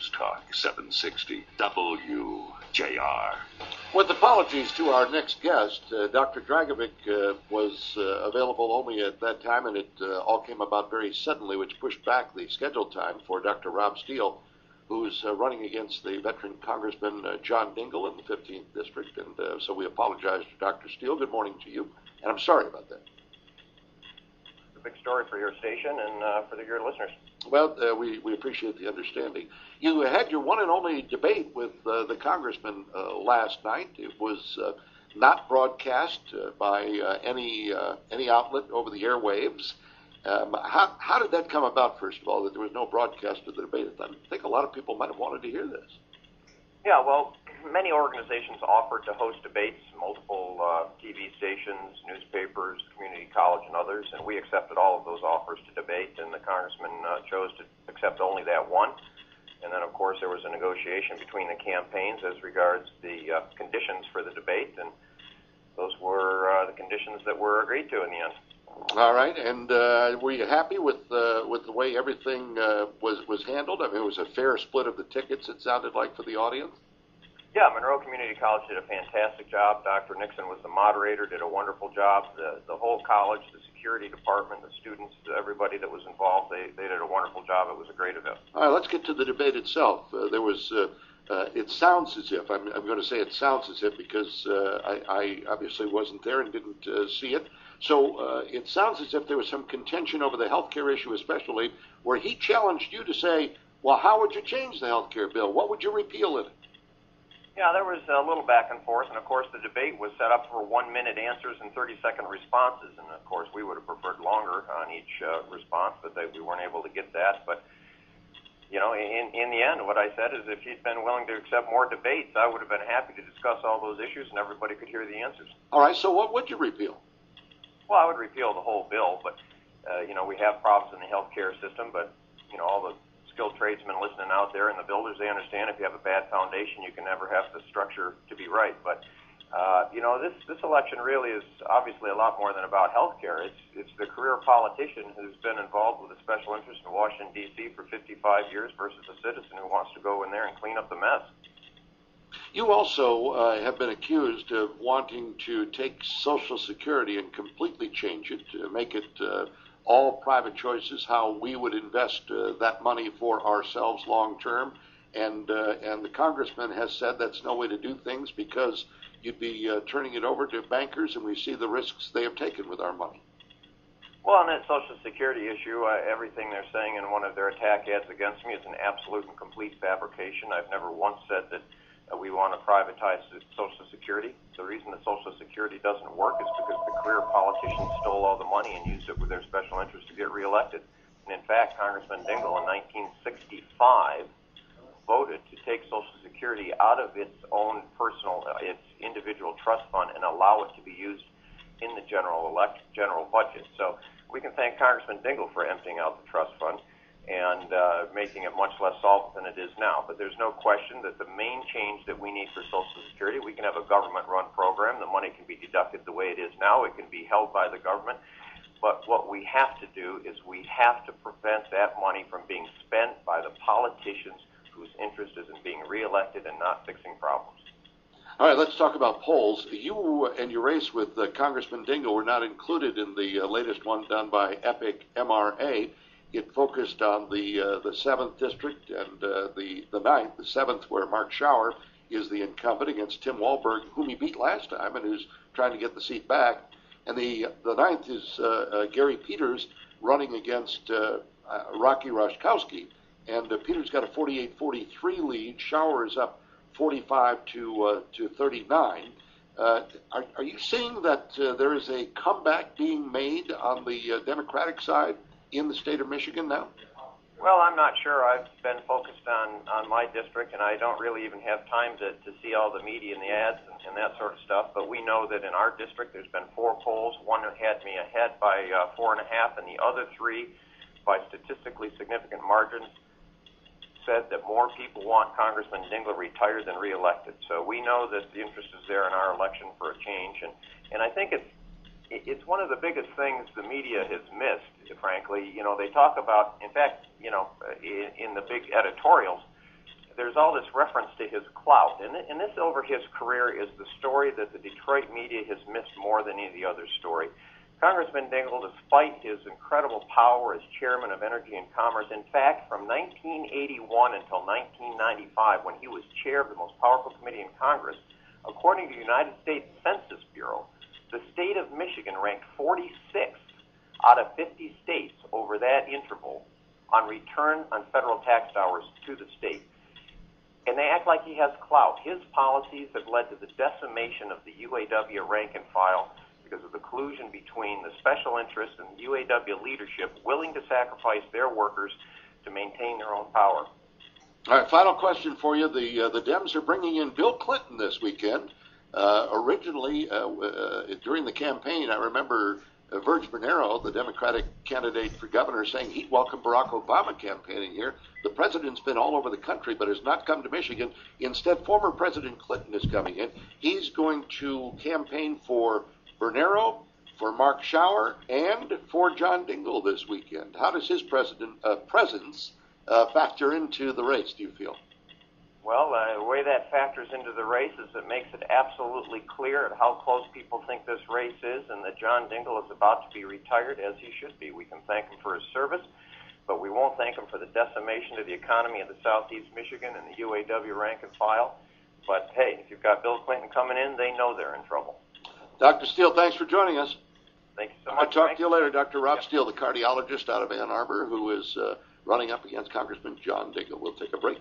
News Talk 760 WJR. With apologies to our next guest, Dr. Dragovic was available only at that time, and it all came about very suddenly, which pushed back the scheduled time for Dr. Rob Steele, who's running against the veteran Congressman John Dingell in the 15th District. And so we apologize to Dr. Steele. Good morning to you, and I'm sorry about that. It's a big story for your station and for your listeners. Well, we appreciate the understanding. You had your one and only debate with the congressman last night. It was not broadcast by any outlet over the airwaves. How did that come about, first of all, that there was no broadcast of the debate? I think a lot of people might have wanted to hear this. Yeah, well, many organizations offered to host debates, multiple TV stations, newspapers, community college, and others, and we accepted all of those offers to debate, and the congressman chose to accept only that one. And then, of course, there was a negotiation between the campaigns as regards the conditions for the debate, and those were the conditions that were agreed to in the end. All right, and were you happy with the way everything was handled? I mean, it was a fair split of the tickets, it sounded like, for the audience? Yeah, Monroe Community College did a fantastic job. Dr. Nixon was the moderator, did a wonderful job. The whole college, the security department, the students, everybody that was involved, they did a wonderful job. It was a great event. All right, let's get to the debate itself. There was, it sounds as if, I'm going to say it sounds as if because I obviously wasn't there and didn't see it. So it sounds as if there was some contention over the health care issue especially, where he challenged you to say, well, how would you change the health care bill? What would you repeal in it? Yeah, there was a little back and forth, and of course the debate was set up for 1-minute answers and 30-second responses, and of course we would have preferred longer on each response, but we weren't able to get that. But, you know, in the end, what I said is if he'd been willing to accept more debates, I would have been happy to discuss all those issues and everybody could hear the answers. All right, so what would you repeal? Well, I would repeal the whole bill, but, you know, we have problems in the health care system, but, you know, all the skilled tradesmen listening out there and the builders, they understand if you have a bad foundation, you can never have the structure to be right. But, you know, this election really is obviously a lot more than about health care. It's the career politician who's been involved with a special interest in Washington, D.C. for 55 years versus a citizen who wants to go in there and clean up the mess. You also have been accused of wanting to take Social Security and completely change it, to make it all private choices, how we would invest that money for ourselves long term. And the congressman has said that's no way to do things because you'd be turning it over to bankers, and we see the risks they have taken with our money. Well, on that Social Security issue, everything they're saying in one of their attack ads against me is an absolute and complete fabrication. I've never once said that we want to privatize Social Security. The reason that Social Security doesn't work is because the career politicians stole all the money and used it with their special interest to get reelected. And in fact, Congressman Dingell in 1965 voted to take Social Security out of its own personal, its individual trust fund and allow it to be used in the general budget. So we can thank Congressman Dingell for emptying out the trust fund and making it much less solvent than it is now. But there's no question that the main change that we need for Social Security, we can have a government-run program. The money can be deducted the way it is now. It can be held by the government. But what we have to do is we have to prevent that money from being spent by the politicians whose interest is in being reelected and not fixing problems. All right, let's talk about polls. You and your race with Congressman Dingell were not included in the latest one done by Epic MRA. It focused on the 7th District and the 9th, the 7th, where Mark Schauer is the incumbent against Tim Walberg, whom he beat last time and who's trying to get the seat back. And the 9th is Gary Peters running against Rocky Roszkowski. And Peters got a 48-43 lead. Schauer is up 45 to 39. Are you seeing that there is a comeback being made on the Democratic side in the state of Michigan now? Well, I'm not sure. I've been focused on my district, and I don't really even have time to see all the media and the ads and that sort of stuff. But we know that in our district there's been 4 polls. One had me ahead by 4.5, and the other 3 by statistically significant margins said that more people want Congressman Dingell retired than reelected. So we know that the interest is there in our election for a change, and I think it's one of the biggest things the media has missed, frankly. You know, they talk about, in fact, you know, in the big editorials, there's all this reference to his clout. And this over his career is the story that the Detroit media has missed more than any of the other story. Congressman Dingell, despite his incredible power as chairman of Energy and Commerce, in fact, from 1981 until 1995, when he was chair of the most powerful committee in Congress, according to the United States Census Bureau, the state of Michigan ranked 46th out of 50 states over that interval on return on federal tax dollars to the state. And they act like he has clout. His policies have led to the decimation of the UAW rank and file because of the collusion between the special interests and the UAW leadership willing to sacrifice their workers to maintain their own power. All right, final question for you. The Dems are bringing in Bill Clinton this weekend. Originally, during the campaign, I remember Virg Bernero, the Democratic candidate for governor, saying he'd welcome Barack Obama campaigning here. The president's been all over the country, but has not come to Michigan. Instead, former President Clinton is coming in. He's going to campaign for Bernero, for Mark Schauer, and for John Dingell this weekend. How does his presence factor into the race, do you feel? Well, the way that factors into the race is it makes it absolutely clear at how close people think this race is, and that John Dingell is about to be retired, as he should be. We can thank him for his service, but we won't thank him for the decimation of the economy of the Southeast Michigan and the UAW rank and file. But, hey, if you've got Bill Clinton coming in, they know they're in trouble. Dr. Steele, thanks for joining us. Thank you so much. I'll talk to you later. Dr. Rob Steele, the cardiologist out of Ann Arbor, who is running up against Congressman John Dingell. We'll take a break.